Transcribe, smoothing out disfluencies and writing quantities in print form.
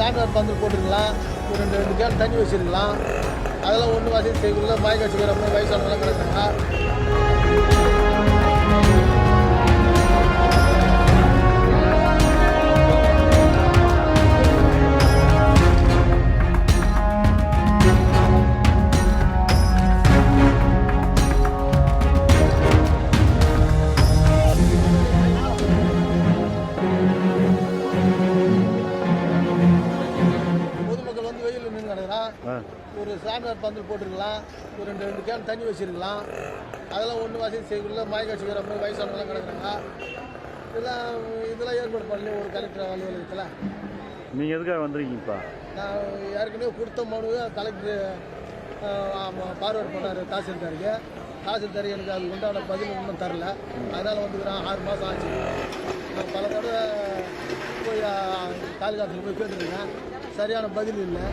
சாமியார் பந்தல் போட்டுருக்கலாம், ஒரு ரெண்டு கேன் தண்ணி வச்சுருக்கலாம். அதெல்லாம் ஒன்றும் வசதி செய்யக்குள்ள மயக்க வச்சுக்கிறப்ப வயசானவங்களாம் கிடக்குறாங்க. பொதுமக்கள் வந்து வெயில் நின்று கிடக்குறான். ஒரு சாமியார் பந்தல் போட்டுருக்கலாம், ஒரு ரெண்டு கேன் தண்ணி வச்சுருக்கலாம். அதெல்லாம் ஒன்றும் வசதி செய்யக்குள்ள மயக்க வச்சுக்கிறப்ப வயசானவங்களாம் கிடக்குறாங்க. இதெல்லாம் ஏற்பாடு பண்ணல ஒரு கலெக்டர் அலுவலகத்தில். நீங்கள் எதுக்காக வந்துருக்கீங்கப்பா? நான் ஏற்கனவே கொடுத்த மனுவை கலெக்டர் பார்வேர்டு பண்ணார் தாசில்தாருக்கு. தாசில்தார் எனக்கு அது உண்டான பதில் ஒன்றும் தரல. அதனால் வந்துக்கிறேன். 6 மாதம் ஆச்சு. நான் பல தடவை போய் தாலுகாத்தில் போய் கேட்டுருக்கேன். சரியான பதில் இல்லை.